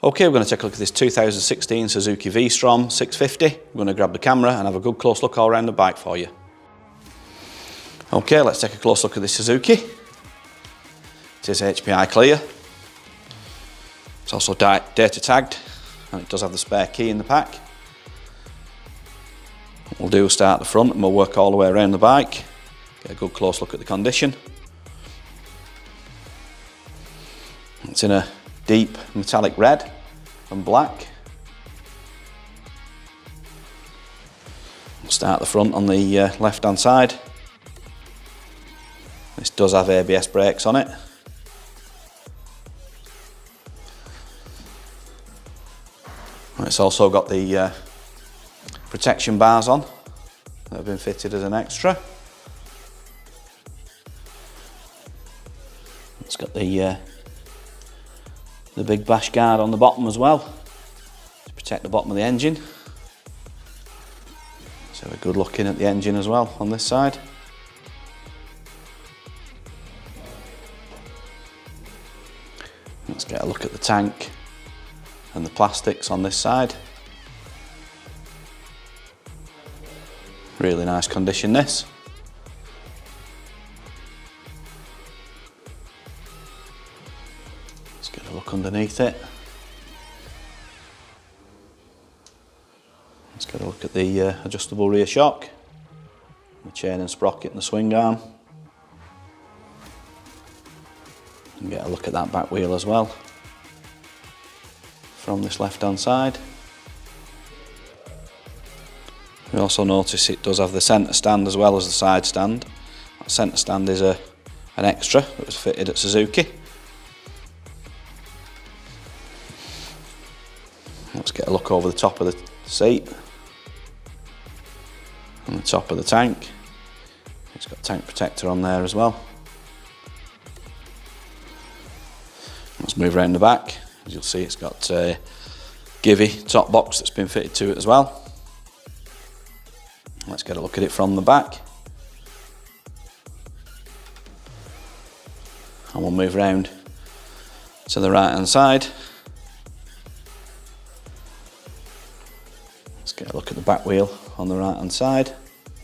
Okay, we're going to take a look at this 2016 Suzuki Vstrom650. We're going to grab the camera and have a good close look all around the bike for you. Okay, let's take a close look at this Suzuki. It is HPI clear. It's also data tagged, and it does have the spare key in the pack. What we'll do is start at the front and we'll work all the way around the bike. Get a good close look at the condition. It's in a deep metallic red and black. We'll start at the front on the left hand side. This does have ABS brakes on it. And it's also got the protection bars on that have been fitted as an extra. It's got the big bash guard on the bottom as well to protect the bottom of the engine. So have a good look in at the engine as well on this side. Let's get a look at the tank and the plastics on this side. Really nice condition this. Let's get a look underneath it. Let's get a look at the adjustable rear shock, the chain and sprocket and the swing arm. And get a look at that back wheel as well from this left hand side. We also notice it does have the centre stand as well as the side stand. That centre stand is an extra that was fitted at Suzuki. Let's get a look over the top of the seat and the top of the tank. It's got tank protector on there as well. Let's move around the back. As you'll see, it's got a Givy top box that's been fitted to it as well. Let's get a look at it from the back. And we'll move around to the right hand side. Let's get a look at the back wheel on the right hand side,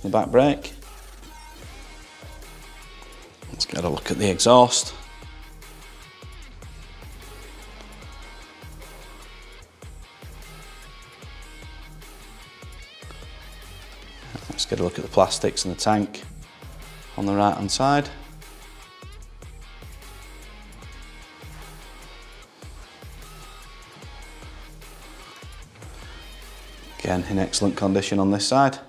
the back brake. Let's get a look at the exhaust. Let's get a look at the plastics and the tank on the right hand side. Again, in excellent condition on this side.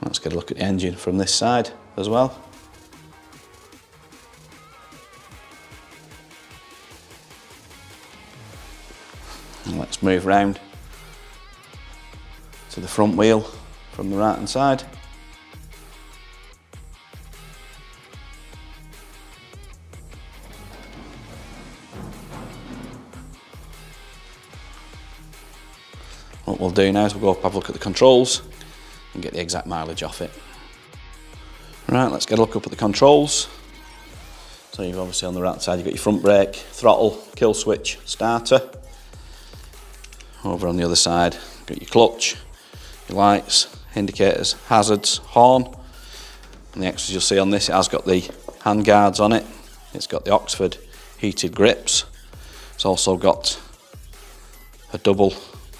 Let's get a look at the engine from this side as well. And let's move round to the front wheel from the right hand side. What we'll do now is we'll go up, have a look at the controls and get the exact mileage off it. Right, let's get a look up at the controls. So you've obviously on the right side, you've got your front brake, throttle, kill switch, starter. Over on the other side, you've got your clutch, your lights, indicators, hazards, horn. And the extras you'll see on this, it has got the hand guards on it. It's got the Oxford heated grips. It's also got a double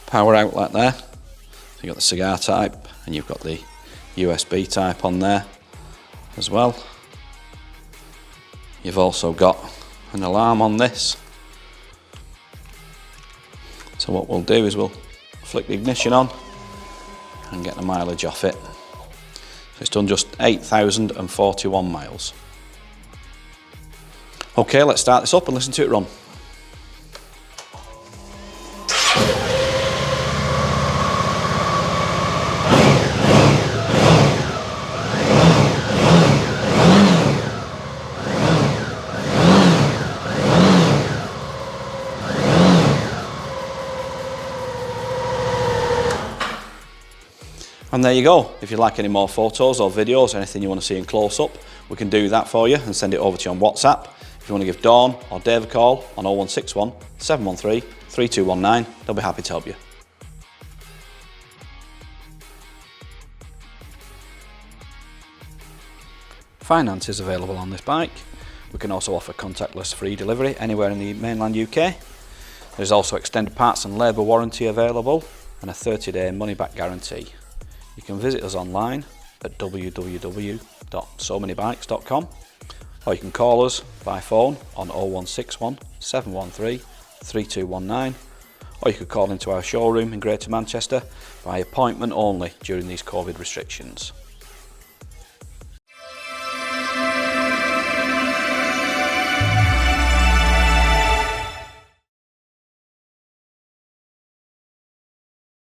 power outlet there. So you've got the cigar type and you've got the USB type on there as well. You've also got an alarm on this. So what we'll do is we'll flick the ignition on and get the mileage off it. So it's done just 8,041 miles. Okay, let's start this up and listen to it run. And there you go. If you'd like any more photos or videos, anything you want to see in close up, we can do that for you and send it over to you on WhatsApp. If you want to give Dawn or Dave a call on 0161 713 3219, they'll be happy to help you. Finance is available on this bike. We can also offer contactless free delivery anywhere in the mainland UK. There's also extended parts and labour warranty available and a 30-day money-back guarantee. You can visit us online at www.SoManyBikes.com, or you can call us by phone on 0161 713 3219, or you could call into our showroom in Greater Manchester by appointment only during these COVID restrictions.